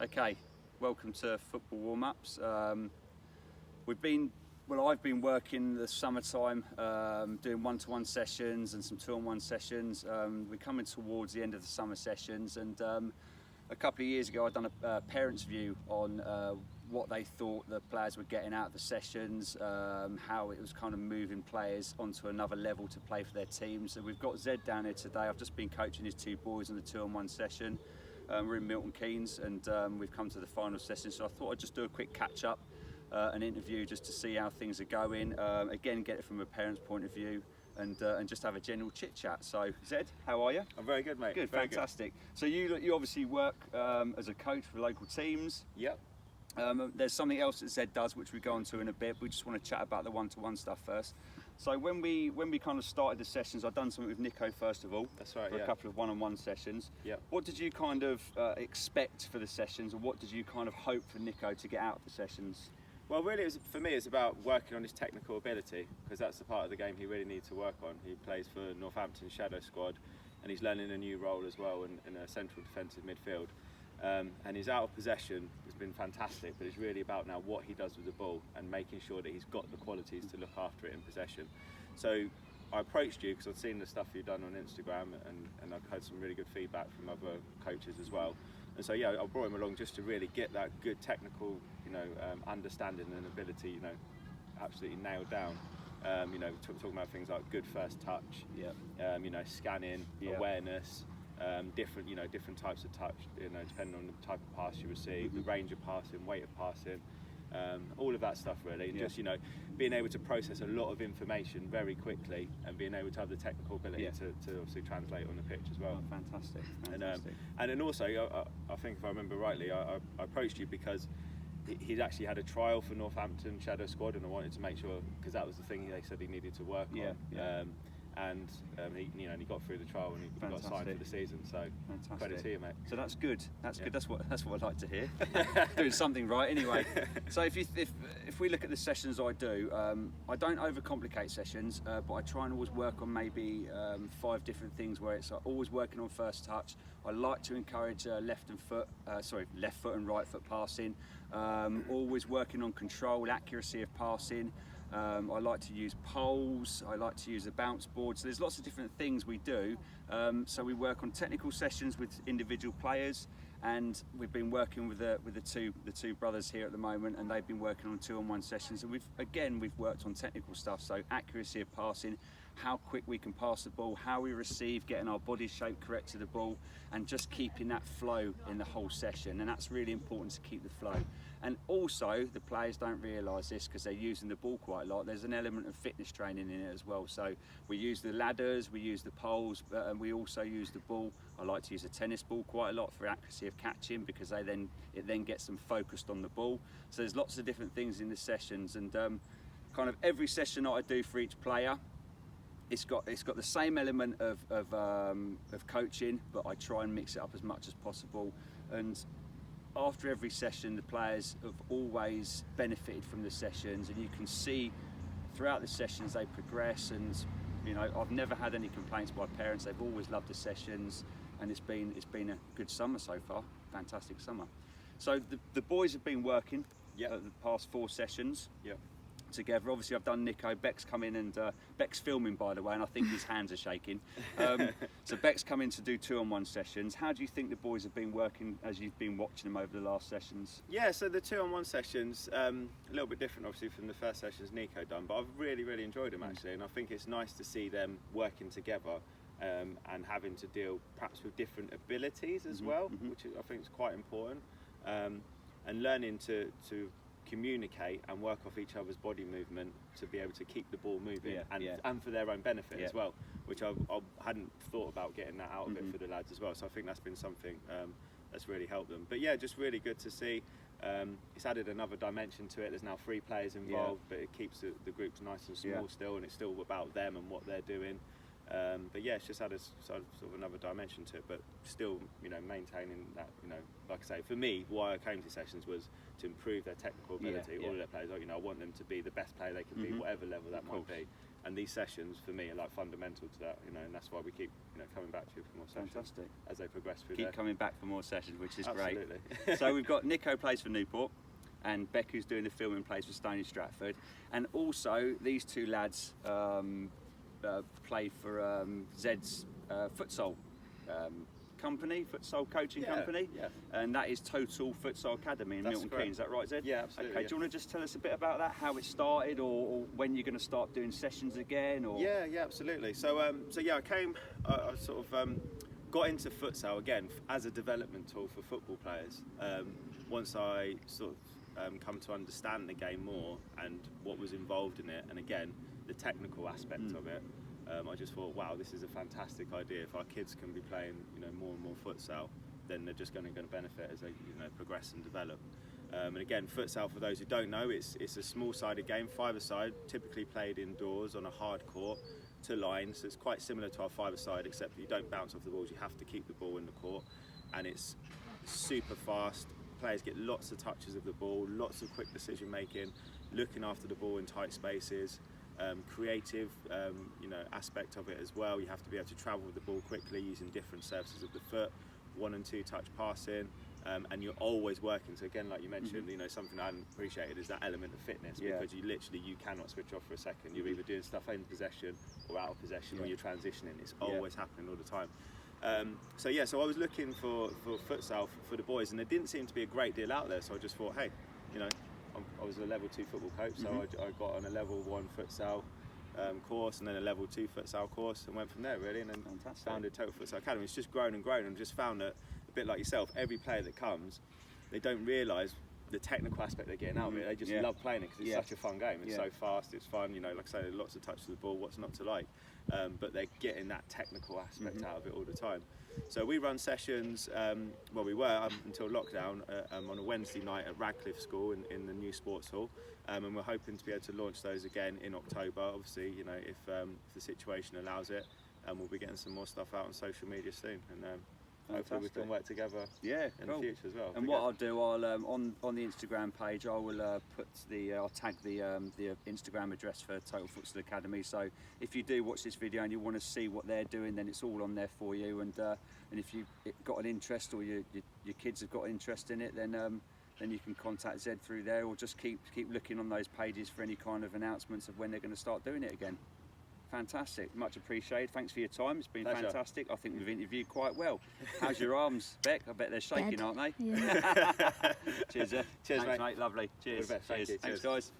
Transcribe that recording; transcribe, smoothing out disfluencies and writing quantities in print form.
Okay, welcome to football warm-ups. I've been working the summertime, doing one-to-one sessions and some two-on-one sessions. We're coming towards the end of the summer sessions, and a couple of years ago I'd done a parents' view on what they thought the players were getting out of the sessions, how it was kind of moving players onto another level to play for their teams. So we've got Zed down here today. I've just been coaching his two boys on the two-on-one session. We're in Milton Keynes, and we've come to the final session, so I thought I'd just do a quick catch-up, an interview just to see how things are going. Again, get it from a parent's point of view, and just have a general chit-chat. So, Zed, how are you? I'm very good, mate. Good, very fantastic. Good. So you obviously work as a coach for local teams. Yep. There's something else that Zed does, which we go on to in a bit. We just want to chat about the one-to-one stuff first. So when we kind of started the sessions, I've done something with Nico first of all. That's right. For a couple of one-on-one sessions. Yep. What did you kind of expect for the sessions, or what did you kind of hope for Nico to get out of the sessions? Well, really, for me, it's about working on his technical ability, because that's the part of the game he really needs to work on. He plays for Northampton Shadow Squad, and he's learning a new role as well in a central defensive midfield. And his out of possession has been fantastic, but it's really about now what he does with the ball and making sure that he's got the qualities to look after it in possession. So I approached you because I've seen the stuff you've done on Instagram, and I've had some really good feedback from other coaches as well. And so yeah, I brought him along just to really get that good technical, understanding and ability, absolutely nailed down. Talking about things like good first touch, scanning, awareness. Different types of touch, depending on the type of pass you receive, the range of passing, weight of passing, all of that stuff really. Just being able to process a lot of information very quickly, and being able to have the technical ability to obviously translate on the pitch as well. Oh, fantastic. And then also, I think if I remember rightly, I approached you because he'd actually had a trial for Northampton Shadow Squad, and I wanted to make sure, because that was the thing they said he needed to work on. And he got through the trial, and he got signed for the season. So credit to you, mate. So that's good. That's good. That's what I like to hear. Doing something right, anyway. So if we look at the sessions I do, I don't overcomplicate sessions, but I try and always work on maybe 5 different things where it's always working on first touch. I like to encourage left foot and right foot passing. Always working on control, accuracy of passing. I like to use poles, I like to use a bounce board, so there's lots of different things we do. So we work on technical sessions with individual players, and we've been working with the two brothers here at the moment, and they've been working on two-on-one sessions, and we've worked on technical stuff, so accuracy of passing, how quick we can pass the ball, how we receive, getting our body shape correct to the ball, and just keeping that flow in the whole session. And that's really important, to keep the flow. And also, the players don't realise this because they're using the ball quite a lot. There's an element of fitness training in it as well. So we use the ladders, we use the poles, and we also use the ball. I like to use a tennis ball quite a lot for accuracy of catching, because it then gets them focused on the ball. So there's lots of different things in the sessions, and kind of every session that I do for each player, it's got the same element of coaching, but I try and mix it up as much as possible. And after every session, the players have always benefited from the sessions, and you can see throughout the sessions they progress. And I've never had any complaints by parents. They've always loved the sessions, and it's been a good summer so far. Fantastic summer. So the boys have been working the past 4 sessions. Together. Obviously I've done Nico. Beck's come in, and Beck's filming, by the way, and I think his hands are shaking. So Beck's come in to do two-on-one sessions. How do you think the boys have been working as you've been watching them over the last sessions? Yeah, so the two-on-one sessions, a little bit different obviously from the first sessions Nico done, but I've really enjoyed them actually, and I think it's nice to see them working together and having to deal perhaps with different abilities as well, which I think is quite important, and learning to communicate and work off each other's body movement to be able to keep the ball moving, and for their own benefit as well, which I hadn't thought about getting that out of it for the lads as well. So I think that's been something that's really helped them. But yeah, just really good to see. It's added another dimension to it. There's now 3 players involved, but it keeps the groups nice and small still, and it's still about them and what they're doing. But yeah, it's just added sort of another dimension to it, but still, maintaining that, like I say, for me, why I came to sessions was to improve their technical ability. All of their players, I want them to be the best player they can be, whatever level that might be. And these sessions for me are like fundamental to that, you know, and that's why we keep, you know, coming back to you for more sessions. Fantastic. As they progress through. Keep coming back for more sessions, which is Absolutely. great. So we've got Nico plays for Newport, and Beck, who's doing the filming, plays for Stony Stratford, and also these two lads play for Zed's futsal company, futsal coaching company, and that is Total Futsal Academy in Milton Keynes. Is that right, Zed? Yeah, absolutely. Okay, do you want to just tell us a bit about that, how it started, or when you're going to start doing sessions again? Or Yeah, absolutely. So I sort of got into futsal again as a development tool for football players. Once I sort of come to understand the game more and what was involved in it, and again the technical aspect of it. I just thought, wow, this is a fantastic idea. If our kids can be playing, you know, more and more futsal, then they're just going to benefit as they, you know, progress and develop. And again, futsal, for those who don't know, it's a small-sided game, five-a-side, typically played indoors on a hard court to line. So it's quite similar to our five-a-side, except that you don't bounce off the balls. You have to keep the ball in the court, and it's super fast. Players get lots of touches of the ball, lots of quick decision-making, looking after the ball in tight spaces. Creative, you know, aspect of it as well. You have to be able to travel with the ball quickly using different surfaces of the foot, 1 and 2 touch passing, and you're always working. So again, like you mentioned, you know, something I hadn't appreciated is that element of fitness, because you cannot switch off for a second. You're either doing stuff in possession or out of possession, or you're transitioning. It's always happening all the time. So I was looking for futsal for the boys, and there didn't seem to be a great deal out there. So I just thought, hey, you know, I was a level 2 football coach, so I got on a level 1 futsal course, and then a level 2 futsal course, and went from there really, and then founded Total Futsal Academy. It's just grown and grown, and just found that, a bit like yourself, every player that comes, they don't realise the technical aspect they're getting out of it. They just love playing it because it's such a fun game. It's so fast, it's fun, you know, like I say, lots of touches of the ball, what's not to like, but they're getting that technical aspect out of it all the time. So we run sessions, we were until lockdown, on a Wednesday night at Radcliffe School in the new sports hall, and we're hoping to be able to launch those again in October, obviously, you know, if the situation allows it, and we'll be getting some more stuff out on social media soon, and hopefully we can work together in the future as well. And what I'll do, I'll on the Instagram page, I will I'll tag the Instagram address for Total Futsal Academy. So if you do watch this video and you want to see what they're doing, then it's all on there for you. And if you've got an interest, or your kids have got an interest in it, then you can contact Zed through there, or just keep looking on those pages for any kind of announcements of when they're going to start doing it again. Fantastic, much appreciated. Thanks for your time. It's been fantastic. I think we've interviewed quite well. How's your arms, Beck? I bet they're shaking, aren't they? Yeah. Cheers, Zed. Cheers, Thanks, mate. Lovely. Cheers. All the best. Thank you. Thanks, guys.